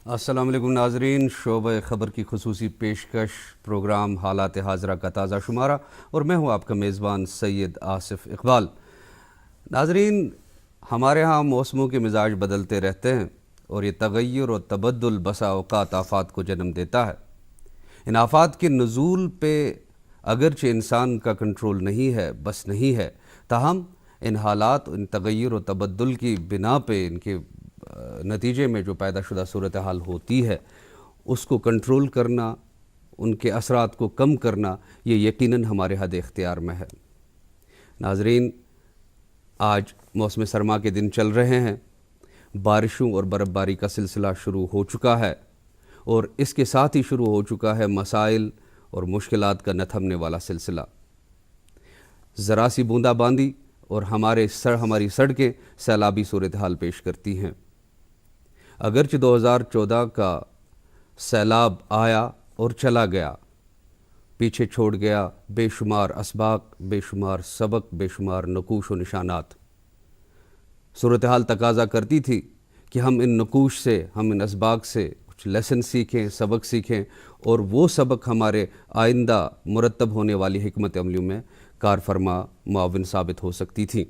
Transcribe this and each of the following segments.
السلام علیکم ناظرین، شعبہ خبر کی خصوصی پیشکش پروگرام حالات حاضرہ کا تازہ شمارہ، اور میں ہوں آپ کا میزبان سید آصف اقبال۔ ناظرین، ہمارے ہاں موسموں کے مزاج بدلتے رہتے ہیں اور یہ تغیر و تبدل بسا اوقات آفات کو جنم دیتا ہے۔ ان آفات کے نزول پہ اگرچہ انسان کا کنٹرول نہیں ہے، بس نہیں ہے، تاہم ان حالات، ان تغیر و تبدل کی بنا پہ ان کے نتیجے میں جو پیدا شدہ صورتحال ہوتی ہے، اس کو کنٹرول کرنا، ان کے اثرات کو کم کرنا، یہ یقیناً ہمارے حد اختیار میں ہے۔ ناظرین، آج موسم سرما کے دن چل رہے ہیں، بارشوں اور برف باری کا سلسلہ شروع ہو چکا ہے، اور اس کے ساتھ ہی شروع ہو چکا ہے مسائل اور مشکلات کا نہ تھمنے والا سلسلہ۔ ذرا سی بوندا باندی اور ہماری سڑکیں سیلابی صورتحال پیش کرتی ہیں۔ اگرچہ 2014 کا سیلاب آیا اور چلا گیا، پیچھے چھوڑ گیا بے شمار اسباق، بے شمار سبق، بے شمار نقوش و نشانات۔ صورتحال تقاضا کرتی تھی کہ ہم ان نقوش سے، ہم ان اسباق سے کچھ لیسن سیکھیں، سبق سیکھیں، اور وہ سبق ہمارے آئندہ مرتب ہونے والی حکمت عملیوں میں کار فرما معاون ثابت ہو سکتی تھی۔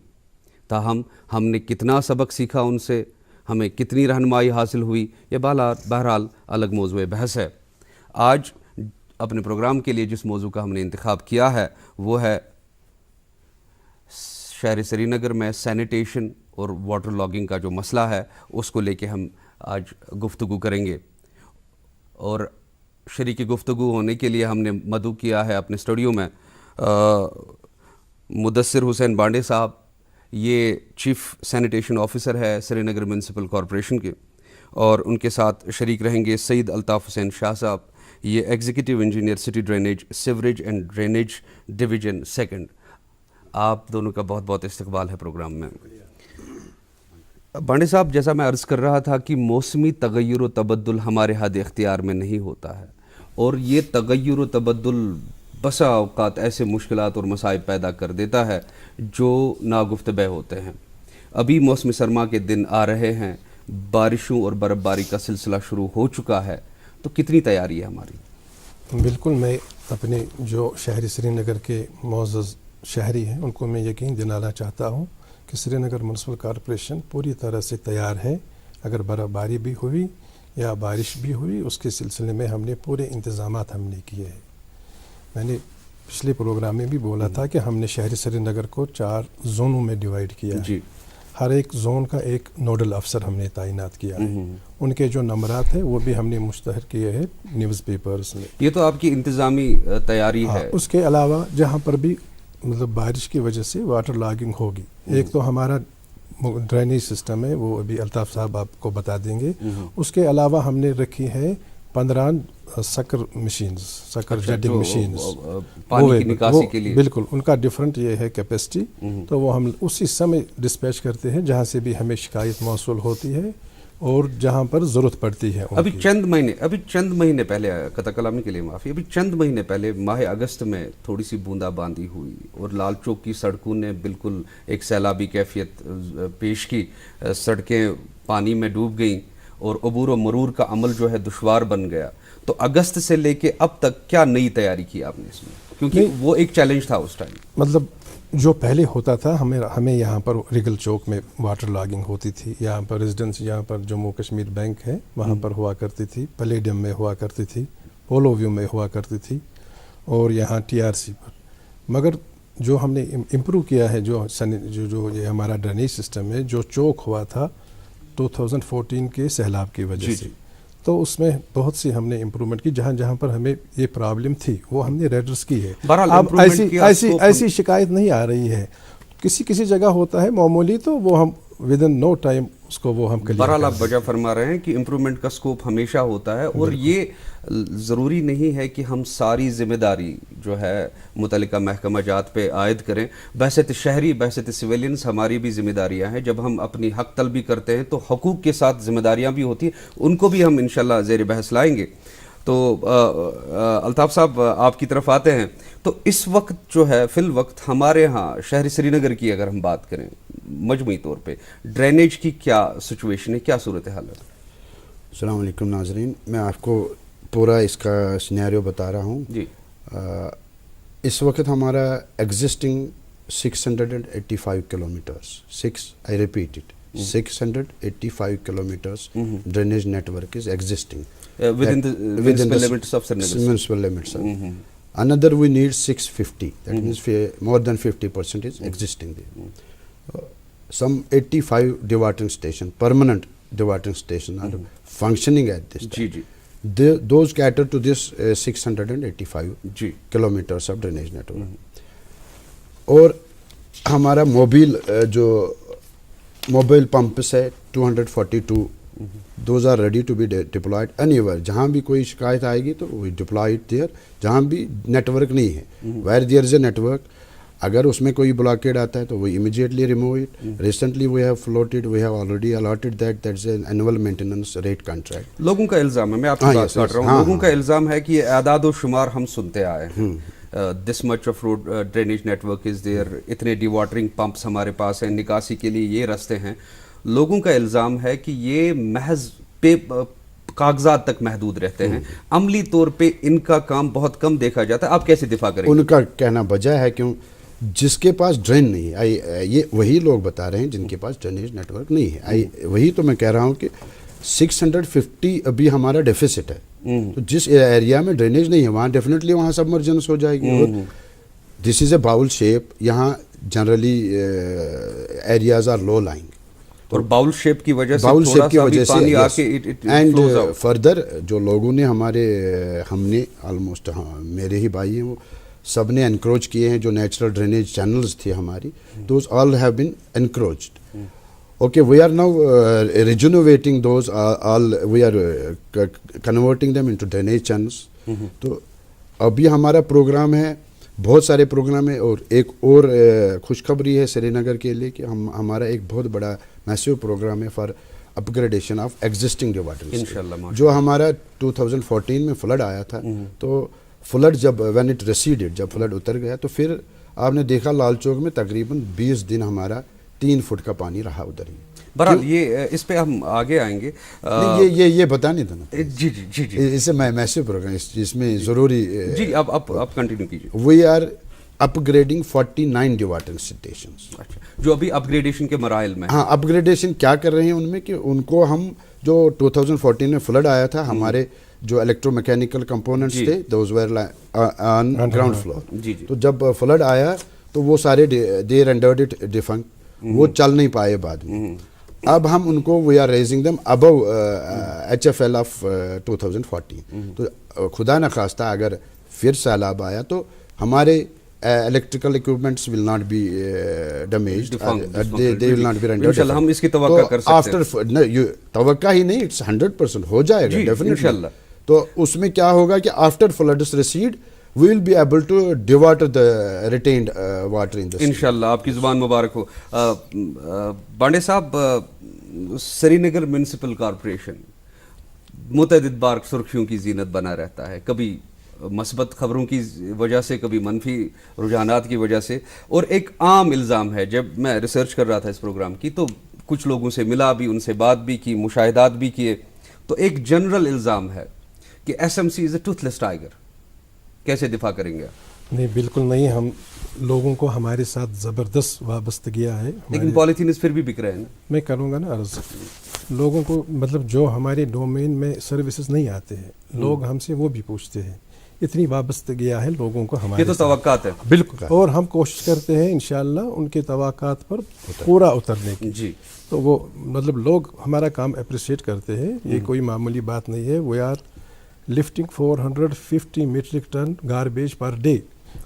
تاہم ہم نے کتنا سبق سیکھا ان سے، ہمیں کتنی رہنمائی حاصل ہوئی، یہ بہرحال الگ موضوع بحث ہے۔ آج اپنے پروگرام کے لیے جس موضوع کا ہم نے انتخاب کیا ہے وہ ہے شہر سری نگر میں سینیٹیشن اور واٹر لاگنگ کا جو مسئلہ ہے، اس کو لے کے ہم آج گفتگو کریں گے۔ اور شریک گفتگو ہونے کے لیے ہم نے مدعو کیا ہے اپنے اسٹوڈیو میں مدثر حسین بانڈے صاحب۔ یہ چیف سینیٹیشن آفیسر ہے سری نگر میونسپل کارپوریشن کے، اور ان کے ساتھ شریک رہیں گے سید الطاف حسین شاہ صاحب، یہ executive engineer city drainage, sewerage and drainage division second. آپ دونوں کا بہت بہت استقبال ہے پروگرام میں۔ بانڈے صاحب، جیسا میں عرض کر رہا تھا کہ موسمی تغیر و تبدل ہمارے حد اختیار میں نہیں ہوتا ہے، اور یہ تغیر و تبدل بسا اوقات ایسے مشکلات اور مصائب پیدا کر دیتا ہے جو ناگفتبہ ہوتے ہیں۔ ابھی موسم سرما کے دن آ رہے ہیں، بارشوں اور برف باری کا سلسلہ شروع ہو چکا ہے، تو کتنی تیاری ہے ہماری؟ بالکل، میں اپنے جو شہری سری نگر کے معزز شہری ہیں ان کو میں یقین دلانا چاہتا ہوں کہ سری نگر میونسپل کارپوریشن پوری طرح سے تیار ہے۔ اگر برف باری بھی ہوئی یا بارش بھی ہوئی، اس کے سلسلے میں ہم نے پورے انتظامات ہم نے کیے ہیں۔ میں نے پچھلے پروگرام میں بھی بولا تھا کہ ہم نے شہری سری نگر کو 4 زونوں میں ڈیوائیڈ کیا ہے۔ ہر ایک زون کا ایک نوڈل افسر ہم نے تعینات کیا ہے۔ ان کے جو نمبرات ہیں وہ بھی ہم نے مشتہر کیے ہیں نیوز پیپرز میں۔ یہ تو آپ کی انتظامی تیاری ہے۔ اس کے علاوہ جہاں پر بھی مطلب بارش کی وجہ سے واٹر لاگنگ ہوگی، ایک تو ہمارا ڈرینیج سسٹم ہے، وہ ابھی الطاف صاحب آپ کو بتا دیں گے۔ اس کے علاوہ ہم نے رکھی ہے 15 سکر مشینز، سکر جیٹنگ مشینز، پانی کی نکاسی کے لیے۔ بالکل، ان کا ڈیفرنٹ یہ ہے کیپیسٹی، تو وہ ہم اسی سمے ڈسپیچ کرتے ہیں جہاں سے بھی ہمیں شکایت موصول ہوتی ہے اور جہاں پر ضرورت پڑتی ہے۔ ابھی چند مہینے پہلے، قطع کلامی کے لیے معافی، ابھی چند مہینے پہلے ماہ اگست میں تھوڑی سی بوندا باندی ہوئی اور لال چوک کی سڑکوں نے بالکل ایک سیلابی کیفیت پیش کی، سڑکیں پانی میں ڈوب گئیں اور عبور و مرور کا عمل جو ہے دشوار بن گیا۔ تو اگست سے لے کے اب تک کیا نئی تیاری کی آپ نے اس میں؟ کیونکہ وہ ایک چیلنج تھا اس ٹائم۔ مطلب جو پہلے ہوتا تھا، ہمیں یہاں پر ریگل چوک میں واٹر لاگنگ ہوتی تھی، یہاں پر ریزیڈنس، یہاں پر جموں کشمیر بینک ہے وہاں پر ہوا کرتی تھی، پلیڈیم میں ہوا کرتی تھی، پولو ویو میں ہوا کرتی تھی، اور یہاں TRC پر۔ مگر جو ہم نے امپروو کیا ہے، جو یہ ہمارا ڈرینیج سسٹم ہے، جو چوک ہوا تھا 2014 کے سیلاب کی وجہ سے، تو اس میں بہت سی ہم نے امپرومنٹ کی۔ جہاں جہاں پر ہمیں یہ پرابلم تھی وہ ہم نے ریڈرس کی ہے۔ اب ایسی شکایت نہیں آ رہی ہے۔ کسی جگہ ہوتا ہے معمولی، تو وہ ہم ودن نو ٹائم اس کو وہ ہم کلیئر کرتے ہیں۔ بہرحال آپ وجہ فرما رہے ہیں کہ امپرومنٹ کا سکوپ ہمیشہ ہوتا ہے، اور یہ ضروری نہیں ہے کہ ہم ساری ذمہ داری جو ہے متعلقہ محکمہ جات پہ عائد کریں۔ بحثیت شہری، بحثیت سویلینز ہماری بھی ذمہ داریاں ہیں۔ جب ہم اپنی حق طلبی کرتے ہیں تو حقوق کے ساتھ ذمہ داریاں بھی ہوتی ہیں، ان کو بھی ہم انشاءاللہ زیر بحث لائیں گے۔ تو الطاف صاحب آپ کی طرف آتے ہیں، تو اس وقت جو ہے فی الوقت ہمارے ہاں شہر سری نگر کی اگر ہم بات کریں مجموعی طور پہ، ڈرینیج کی کیا سچویشن ہے، کیا صورتحال ہے؟ السلام علیکم ناظرین، میں آپ کو پورا اس کا سینیریو بتا رہا ہوں. جی اس وقت ہمارا existing 685 کلومیٹرس، I repeat it, 685 kilometers drainage network is existing. within the municipal limits of Srinagar. Municipal limits. Another we need 650, that means more than 50% is existing there. Some 85 dewatering station, permanent dewatering station are functioning at this time. جی Those cater to this 685 جی kilometers of drainage network. اور ہمارا mobile pumps ہے 242. Those are ready to be deployed anywhere ویئر. جہاں بھی کوئی شکایت آئے گی تو وی ڈپلائڈ دیئر. جہاں بھی نیٹ ورک نہیں ہے، where there is a network, اگر اس میں کوئی بلاکیڈ آتا ہے تو وہ immediately remove it. Recently we have floated, we have already allotted that is an annual maintenance rate contract. لوگوں کا الزام ہے، میں آپ کی بات کر رہا ہوں، لوگوں کا الزام ہے کہ یہ اعداد و شمار ہم سنتے آئے ہیں. This much of road drainage network is there, اتنے ڈی واٹرنگ پمپس ہمارے پاس ہیں، نکاسی کے لیے یہ راستے ہیں. لوگوں کا الزام ہے کہ یہ محض کاغذات تک محدود رہتے ہیں، عملی طور پہ ان کا کام بہت کم دیکھا جاتا ہے. آپ کیسے دفاع کریں گے؟ ان کا کہنا بجا ہے کیوں جس کے پاس ڈرین نہیں ہے، یہ وہی لوگ بتا رہے ہیں جن کے پاس ڈرینیج نیٹ ورک نہیں ہے. وہی تو میں کہہ رہا ہوں کہ 650 ابھی ہمارا ڈیفیسٹ ہے. تو جس ایریا میں ڈرینیج نہیں ہے وہاں ڈیفینیٹلی وہاں سبمرجنس ہو جائے گی. This is a bowl shape. یہاں generally areas are low lying, اور باؤل شیپ کی وجہ سے اینڈ فردر جو لوگوں نے ہم نے آلموسٹ میرے ہی بھائی ہیں وہ سب نے انکروچ کیے ہیں. جو نیچرل ڈرینیج چینلز تھے ہماری، those all have been encroached. Okay, we are now regenerating those, we are converting them into drainage channels. تو ابھی ہمارا پروگرام ہے، بہت سارے پروگرام ہیں. اور ایک اور خوشخبری ہے سری نگر کے لیے کہ ہمارا ایک بہت بڑا میسیو پروگرام ہے for upgradation of existing dewatering. انشاءاللہ جو ہمارا 2014 میں فلڈ آیا تھا، تو فلڈ جب وین اٹ ریسیڈڈ، جب فلڈ اتر گیا تو پھر آپ نے دیکھا لال چوک میں تقریباً 20 دن ہمارا 3 فٹ کا پانی رہا ادھر ہی. بہرحال یہ اس پہ ہم آگے آئیں گے. یہ بتانے تھا نا. جی جی جی جی اسے میسیو پروگرام اس میں ضروری. جی آپ کنٹینیو کیجیے. We are upgrading 49 dewatering stations. اچھا، جو ابھی اپ گریڈیشن کے مراحل میں. ہاں، اپ گریڈیشن کیا کر رہے ہیں ان میں کہ ان کو ہم جو 2014 میں فلڈ آیا تھا، ہمارے جو الیکٹرو میکینیکل کمپوننٹس تھے those were on ground floor. تو جب فلڈ آیا تو وہ سارے دے رینڈرڈ اٹ ڈیفنکٹ، وہ چل نہیں پائے بعد میں. اب ہم ان کو we are raising them above HFL of 2014. تو خدا نخواستہ اگر پھر سیلاب آیا تو ہمارے electrical equipments will not be damaged, they will not be rendered. انشاءاللہ ہم اس کی توقع کر سکتے ہیں. توقع ہی نہیں، it's 100% ہو جائے گا definitely. تو اس میں کیا ہوگا کہ after floods recede we will be able to dewater the retained water in the city. انشاءاللہ آپ کی زبان مبارک ہو. بانڈے صاحب، سری نگر میونسپل کارپوریشن متعدد بار سرخیوں کی زینت بنا رہتا ہے، کبھی مثبت خبروں کی وجہ سے، کبھی منفی رجحانات کی وجہ سے. اور ایک عام الزام ہے، جب میں ریسرچ کر رہا تھا اس پروگرام کی تو کچھ لوگوں سے ملا بھی، ان سے بات بھی کی، مشاہدات بھی کیے، تو ایک جنرل الزام ہے کہ SMC از اے ٹوتھ لیس ٹائیگر. کیسے دفاع کریں گے؟ نہیں، بالکل نہیں. ہم لوگوں کو ہمارے ساتھ زبردست وابستگیہ ہے. لیکن پالیتھینز پھر بھی بک رہے ہیں. میں کروں گا نا عرض. لوگوں کو مطلب جو ہمارے ڈومین میں سروسز نہیں آتے ہیں، لوگ ہم سے وہ بھی پوچھتے ہیں. اتنی وابستگیہ ہے لوگوں کو ہمارے. یہ تو توقعات ہے. بالکل. اور ہم کوشش کرتے ہیں انشاءاللہ ان کے توقعات پر پورا اترنے کی. جی. تو وہ مطلب لوگ ہمارا کام اپریشیٹ کرتے ہیں. یہ کوئی معمولی بات نہیں ہے. We are lifting 450 metric ton garbage per day.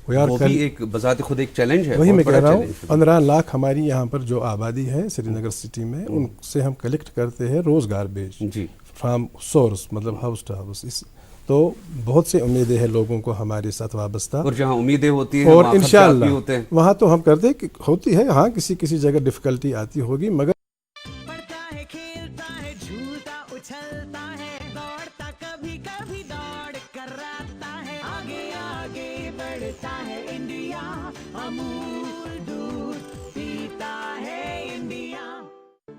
وہ بھی ایک بذات خود ایک چیلنج ہے. وہی میں کہہ رہا ہوں. 15 لاکھ ہماری یہاں پر جو آبادی ہے سری نگر سٹی میں، ان سے ہم کلیکٹ کرتے ہیں روز گاربیج فرام سورس، مطلب ہاؤس ٹو ہاؤس. تو بہت سے امیدیں ہیں لوگوں کو ہمارے ساتھ وابستہ، اور جہاں امیدیں ہوتی ہیں اور انشاءاللہ وہاں تو ہم کرتے ہوتی ہے. ہاں کسی جگہ ڈفیکلٹی آتی ہوگی، مگر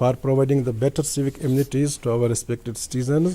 for providing the better civic amenities to our respected citizens।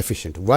efficient. Why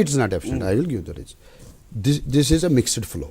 it is not efficient? I will give the reason. This is a mixed flow.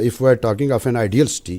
if we are talking of an ideal city,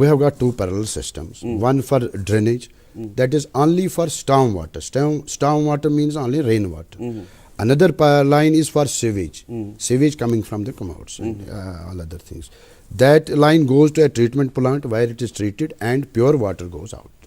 we have got two parallel systems. One for drainage, that is only for storm water. Storm water means only rain water. Another line is for sewage. Sewage coming from the commodes and all other things. That line goes to a treatment plant where it is treated and pure water goes out.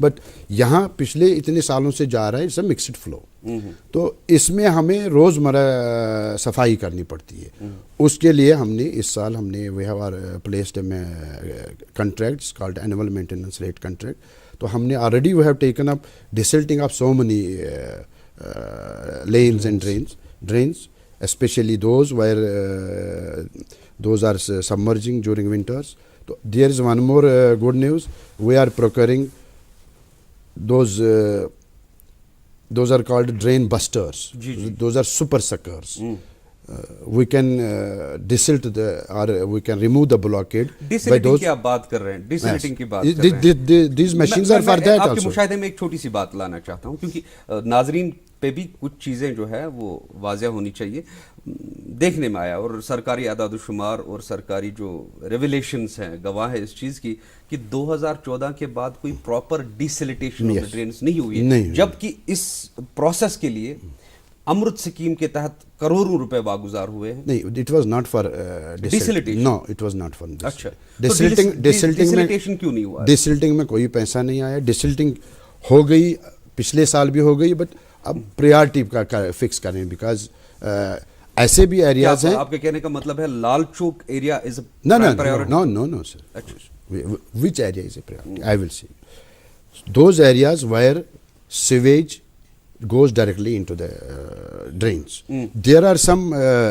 But یہاں پچھلے اتنے سالوں سے جا رہا ہے it's a mixed flow. تو اس میں ہمیں روزمرہ صفائی کرنی پڑتی ہے. اس کے لیے ہم نے اس سال ہم نے we have placed a contract called annual maintenance rate contract. تو ہم نے already we have taken up desilting of so many lanes and drains, especially those where those are submerging during winters. So there is one more good news. We are procuring those are called drain busters. Those are super suckers. We can desilt or we can remove the blockade. ڈیسلٹنگ کی آپ بات کر رہے ہیں, ڈیسلٹنگ کی بات کر رہے ہیں. These machines are for that آپ کے also. مشاہدے میں ایک چھوٹی سی بات لانا چاہتا ہوں, کیونکہ ناظرین پہ بھی کچھ چیزیں جو ہے وہ واضح ہونی چاہیے. دیکھنے میں آیا اور سرکاری اعداد و شمار اور سرکاری جو ریولیشنز ہیں گواہ ہے اس چیز کی کہ 2014 کے بعد کوئی پراپر ڈیسلٹیشن آف ڈرینز نہیں ہوئی ہے, جبکہ اس پروسیس کے لیے امرت اسکیم کے تحت کروڑوں روپے واگزار ہوئے ہیں. نہیں, it was not for Desiltation. No, it was not for this. اچھا, Desilting کیوں نہیں ہوا؟ ڈیسلٹنگ میں کوئی پیسہ نہیں آیا. ڈیسلٹنگ ہو گئی, پچھلے سال بھی ہو گئی, بٹ اب پریارٹی کا فکس کریں, بیکاز ایسے بھی ایریاز ہیں. آپ کے کہنے کا مطلب ہے Lal Chowk area is No, sir. Which area is a priority? I will say. Those areas where sewage goes directly into the drains. There are some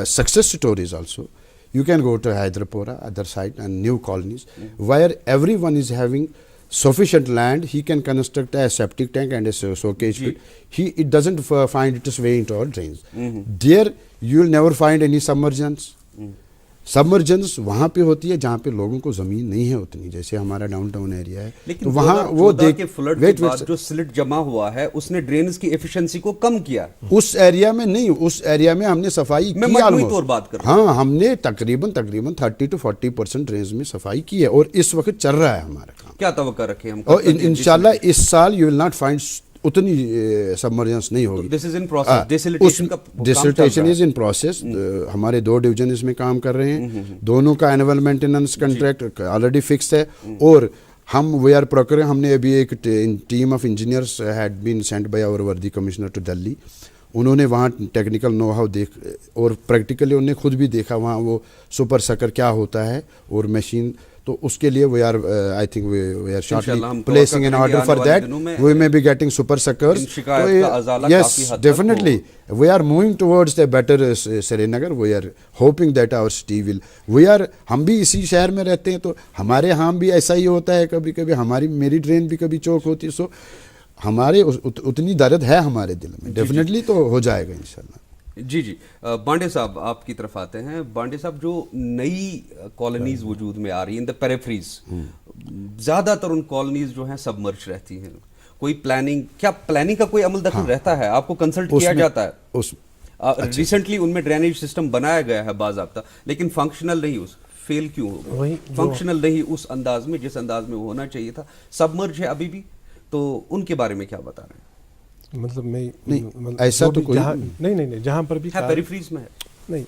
success stories also. You can go to Hyderpora, other side, and new colonies, where everyone is having sufficient land. He can construct a septic tank and a soakage pit. It doesn't find its way into our drains. There you will never find any submergence. Submergence وہاں پہ ہوتی ہے جہاں پہ لوگوں کو زمین نہیں ہے اتنی, جیسے ہمارا ڈاؤن ٹاؤن ایریا ہے. لیکن وہاں وہ دیکھ فلڈ کے بعد جو سلٹ جمع ہوا ہے اس نے ڈرینز کی ایفیشنسی کو کم کیا. اس ایریا میں نہیں, اس ایریا میں ہم نے صفائی کی. میں مجموعی طور بات کر رہا ہوں. ہاں, ہم نے تقریباً 30 to 40% ڈرینز میں صفائی کی ہے, اور اس وقت چل رہا ہے ہمارا کام. کیا توقع رکھیں ہم؟ اور انشاءاللہ اس سال یو ول ناٹ فائنڈ اتنی سبمرجنس نہیں ہوگی. This is in process, desiltation is in process. ہمارے 2 ڈویژن اس میں کام کر رہے ہیں, دونوں کا annual maintenance contract already fix ہے. اور ہم وی آر پروکرنگ, ہم نے ابھی ایک team of engineers had been sent by our worthy commissioner to دلی. انہوں نے وہاں ٹیکنیکل نو ہاؤ دیکھ اور پریکٹیکلی انہوں نے خود بھی دیکھا وہاں وہ سپر سکر کیا ہوتا ہے اور مشین. تو اس کے لیے we are I think we are shortly placing an order for that. We may be getting super suckers. Yes, definitely we are moving towards a better Srinagar. We are hoping that our city will. ہم بھی اسی شہر میں رہتے ہیں, تو ہمارے ہاں بھی ایسا ہی ہوتا ہے کبھی کبھی. میری ٹرین بھی کبھی چوک ہوتی ہے. سو ہمارے اتنی درد ہے ہمارے دل میں. ڈیفینیٹلی تو ہو جائے گا انشاءاللہ. جی جی, بانڈے صاحب آپ کی طرف آتے ہیں. بانڈے صاحب, جو نئی کالونیز وجود میں آ رہی ہیں ان دا پیریفریز, زیادہ تر ان کالونیز جو ہیں سبمرج رہتی ہیں. کوئی پلاننگ کا کوئی عمل دخل رہتا ہے؟ آپ کو کنسلٹ کیا جاتا ہے؟ ریسنٹلی ان میں ڈرینیج سسٹم بنایا گیا ہے باضابطہ, لیکن فنکشنل نہیں. فیل کیوں ہوگا؟ فنکشنل نہیں اس انداز میں جس انداز میں وہ ہونا چاہیے تھا. سبمرج ہے ابھی بھی, تو ان کے بارے میں کیا بتا رہے ہیں؟ مطلب میں ایسا تو کوئی نہیں, جہاں پر بھی پیریفریز میں ہے نہیں,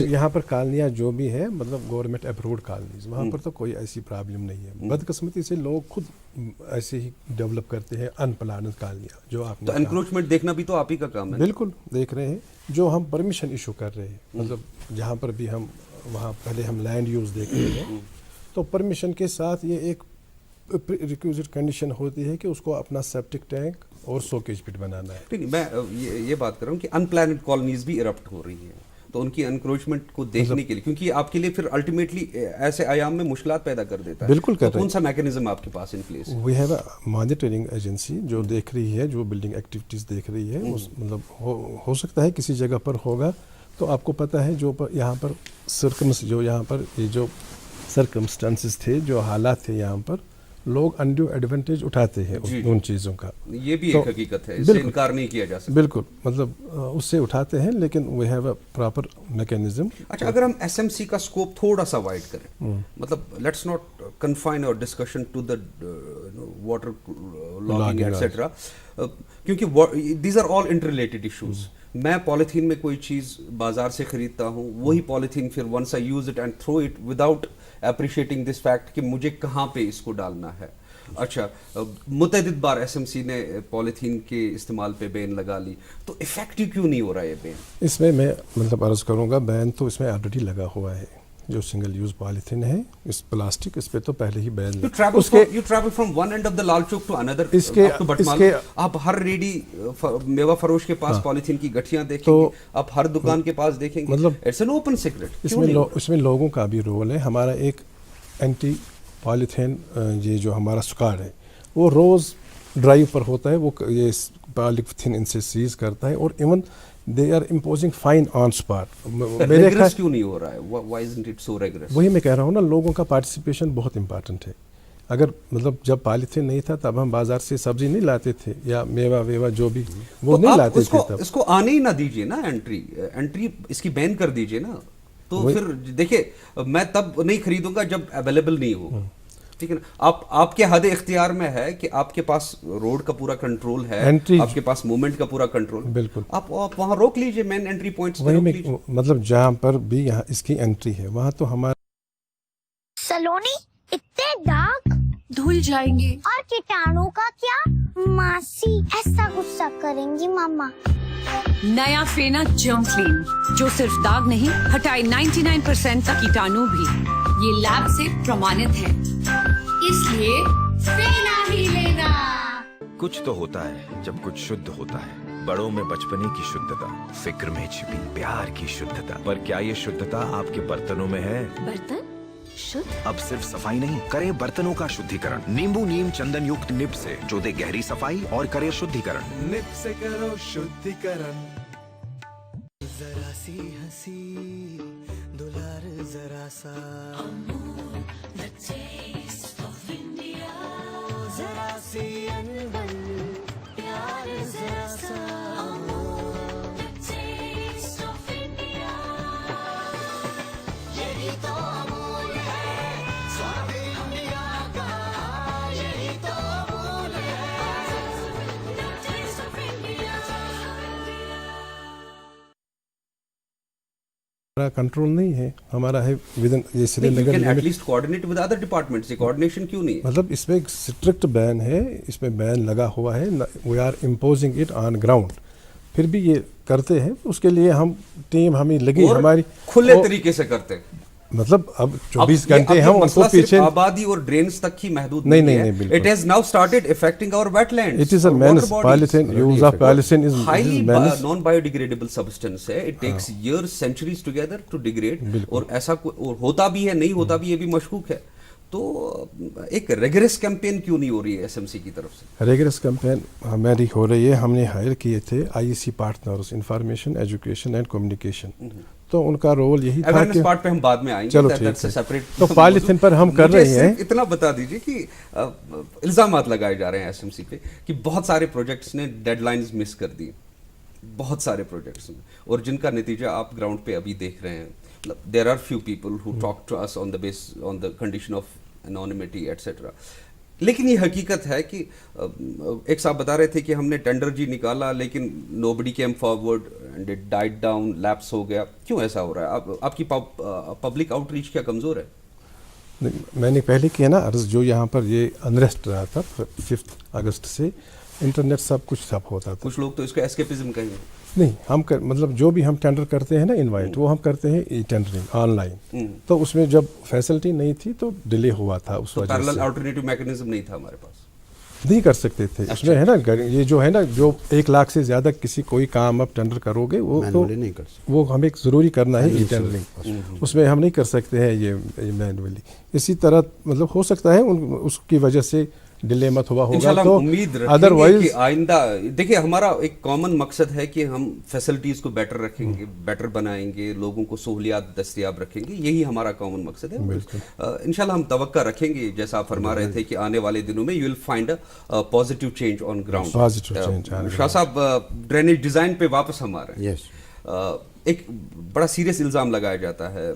یہاں پر کالنیاں جو بھی ہیں مطلب گورنمنٹ اپروڈ کالنیز, وہاں پر تو کوئی ایسی پرابلم نہیں ہے. بدقسمتی سے لوگ خود ایسے ہی ڈیولپ کرتے ہیں ان پلانڈ کالنیاں. جو آپ تو انکروچمنٹ دیکھنا بھی تو آپ ہی کا کام ہے. بالکل دیکھ رہے ہیں. جو ہم پرمیشن ایشو کر رہے ہیں, مطلب جہاں پر بھی ہم وہاں پہلے ہم لینڈ یوز دیکھ رہے ہیں, تو پرمیشن کے ساتھ یہ ایک ریکویزٹ کنڈیشن ہوتی ہے کہ اس کو اپنا سیپٹک ٹینک اور سوکیج پٹ بنانا ہے. نہیں, میں یہ بات کر رہا ہوں کہ ان پلانڈ کالونیز بھی ارپٹ ہو رہی ہیں, تو ان کی انکروچمنٹ کو دیکھنے کے لیے, کیونکہ آپ کے لیے پھر الٹیمیٹلی ایسے ایام میں مشکلات پیدا کر دیتا ہے. بالکل کر رہے ہیں. کون سا میکینزم آپ کے پاس in place? We have a monitoring agency جو دیکھ رہی ہے, جو بلڈنگ ایکٹیویٹیز دیکھ رہی ہے. مطلب ہو سکتا ہے کسی جگہ پر ہوگا, تو آپ کو پتہ ہے جو یہاں پر جو سرکمسٹانسز تھے, جو حالات تھے یہاں پر, لوگ انڈیو ایڈوانٹیج اٹھاتے ہیں ان چیزوں کا. یہ بھی ایک حقیقت ہے, اس سے انکار نہیں کیا جا سکتا. بالکل, مطلب اس سے اٹھاتے ہیں, لیکن we have a proper mechanism. اچھا, اگر ہم ایس ایم سی کا اسکوپ تھوڑا سا وائڈ کریں, مطلب let's not confine our discussion to the water logging etcetera, کیونکہ these are all interrelated issues. میں پالیتھین میں کوئی چیز بازار سے خریدتا ہوں, وہی پالیتھین پھر once I use it and throw it without appreciating this fact کہ مجھے کہاں پہ اس کو ڈالنا ہے. اچھا, متعدد بار ایس ایم سی نے پولیتھین کے استعمال پہ بین لگا لی, تو افیکٹو کیوں نہیں ہو رہا ہے بین؟ اس میں مطلب عرض کروں گا, بین تو اس میں آلریڈی لگا ہوا ہے. جو سنگل یوز پالیتھین ہے, اس پلاسٹک, اس پہ تو پہلے ہی بین You travel from one end of the Lal Chowk to another, up to Batmala. آپ ہر ریڈی میوہ فروش کے پاس پالیتھین کی گٹھیاں دیکھیں گے, آپ ہر دکان کے پاس دیکھیں گے. مطلب اٹس این اوپن سیکرٹ. اس میں لوگوں کا بھی رول ہے. ہمارا ایک اینٹی پالیتھین یہ جو ہمارا اسکواڈ ہے وہ روز ڈرائیو پر ہوتا ہے, وہ یہ پالیتھین ان سے سیز کرتا ہے, اور even they are imposing fine on spot. Regress کیوں نہیں ہو رہا ہے؟ Why isn't it so regress? وہی میں کہہ رہا ہوں نا, لوگوں کا پارٹیسپیشن بہت امپارٹنٹ ہے. اگر مطلب جب پالیتھین نہیں تھا تب ہم بازار سے سبزی نہیں لاتے تھے, یا میوہ ویوہ جو بھی وہ نہیں لاتے تھے تب. اس کو آنے ہی نہ دیجیے نا, انٹری اس کی بین کر دیجیے نا. تو پھر دیکھیں, میں تب نہیں خریدوں گا جب اویلیبل نہیں ہوگا, ٹھیک ہے نا. آپ کے حد اختیار میں ہے کہ آپ کے پاس روڈ کا پورا کنٹرول ہے, آپ کے پاس موومنٹ کا پورا کنٹرول. بالکل, آپ وہاں روک لیجئے, مین انٹری پوائنٹس پہ روک لیجئے. مطلب جہاں پر بھی یہاں اس کی انٹری ہے وہاں تو ہمارا سلونی اتنے داغ دھل جائیں گے. اور کیٹانو کا کیا؟ ماسی ایسا غصہ کریں گی ماما. نیا فینا جرم کلین جو صرف داغ نہیں ہٹائے 99% تک کیٹانو بھی. یہ لیب سے پرمانت ہے, اس لیے فینا ہی لینا. کچھ تو ہوتا ہے جب کچھ شدھ ہوتا ہے, بڑوں میں بچپنے کی شدھتا, فکر میں چھپی پیار کی شدھتا. پر کیا یہ شدھتا آپ کے برتنوں میں ہے؟ برتن شدھ اب صرف صفائی نہیں, کریں برتنوں کا شدھیکرن نیمبو نیم چندن یکت نب سے, جو دے گہری صفائی اور کرے شدھیکرن. نب سے کرو شدھیکرن. ذرا سی ہنسی دلار ذرا سا, ذرا سی انبن پیار ذرا سا, یہی تو امول ہے سواد انڈیا کا, یہی تو امول ہے ٹیسٹ آف انڈیا. کنٹرول نہیں ہے, ہمارا ہے ود ان یہ سری You Nagar can at least coordinate with other departments. یہ coordination کیوں نہیں ہے؟ مطلب اس میں ایک اسٹرکٹ بین ہے, اس میں بین لگا ہوا ہے. We are imposing it on ground. پھر بھی یہ کرتے ہیں, اس کے لیے ہم ٹیم ہمیں لگی ہماری کھلے طریقے سے کرتے ہیں. مطلب اب 24 گھنٹے ہم ان کو پیچھے آبادی اور ڈرینز تک ہی محدود نہیں ہے. بالکل. It has now started affecting our wetlands. It is a menace. Polythene, use of polythene is highly menace. non-biodegradable substance ہے. It takes years, centuries together to degrade. اور ایسا ہوتا بھی ہے, نہیں ہوتا بھی, یہ بھی مشکوک ہے. تو ایک ریگریس کیمپین کیوں نہیں ہو رہی ہے ایس ایم سی کی طرف سے؟ ریگریس کیمپین ہماری ہو رہی ہے. ہم نے ہائر کیے تھے IEC partners, information education and communication. تو ان کا رول یہی تھا کہ پارٹ پہ ہم بعد میں آئیں گے. چلو ٹھیک ہے. تو پالیتھین پر ہم کر رہے ہیں. اتنا بتا دیجیے کہ الزامات لگائے جا رہے ہیں ایس ایم سی پہ کہ بہت سارے پروجیکٹس نے ڈیڈ لائنز مس کر دی, بہت سارے پروجیکٹس میں, اور جن کا نتیجہ آپ گراؤنڈ پہ ابھی دیکھ رہے ہیں. There are few people who talk to us on the base on the condition of anonymity etcetera. لیکن یہ حقیقت ہے کہ ایک صاحب بتا رہے تھے کہ ہم نے ٹینڈر جی نکالا لیکن no bidder came forward and it died down, lapse ہو گیا. کیوں ایسا ہو رہا ہے؟ آپ کی پبلک آؤٹ ریچ کیا کمزور ہے؟ میں نے پہلے کیا نا عرض, جو یہاں پر یہ انریسٹ رہا تھا 5 اگست سے, انٹرنیٹ سب کچھ ٹھپ ہوتا تھا. کچھ لوگ تو اس کو ایسکیپزم کہیں گے. نہیں, ہم مطلب جو بھی ہم ٹینڈر کرتے ہیں نا انوائٹ, وہ ہم کرتے ہیں ای ٹینڈرنگ آن لائن. تو اس میں جب فیسلٹی نہیں تھی تو ڈیلے ہوا تھا. اس وجہ سے پیرلل الٹرنیٹو میکینزم نہیں تھا ہمارے پاس, نہیں کر سکتے تھے. اس میں ہے نا یہ جو ہے نا, جو 1 لاکھ سے زیادہ کسی کوئی کام آپ ٹینڈر کرو گے وہ تو وہ ہمیں ضروری کرنا ہے ای ٹینڈرنگ. اس میں ہم نہیں کر سکتے ہیں یہ مینولی. اسی طرح مطلب ہو سکتا ہے اس کی وجہ سے ڈیلے مت ہوا ہوگا. تو امید ادروائز کہ آئندہ دیکھیں, ہمارا ایک کامن مقصد ہے کہ ہم فیسلٹیز کو بیٹر رکھیں گے, بیٹر بنائیں گے, لوگوں کو سہولیات دستیاب رکھیں گے. یہی ہمارا کامن مقصد ہے. انشاءاللہ ہم توقع رکھیں گے, جیسا آپ فرما رہے تھے کہ آنے والے دنوں میں you will find a positive change on ground. Shah صاحب, ڈرینیج ڈیزائن پہ واپس ہم آ رہے ہیں. ایک بڑا سیریس الزام لگایا جاتا ہے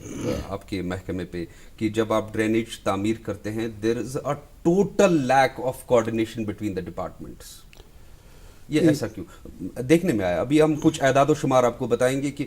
آپ کے محکمے پہ کہ جب آپ ڈرینیج تعمیر کرتے ہیں there is a total lack of coordination between the departments. یہ ایسا کیوں دیکھنے میں آیا؟ ابھی ہم کچھ اعداد و شمار آپ کو بتائیں گے کہ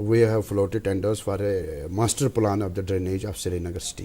We have floated tenders for a master plan of the drainage of Srinagar city.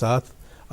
7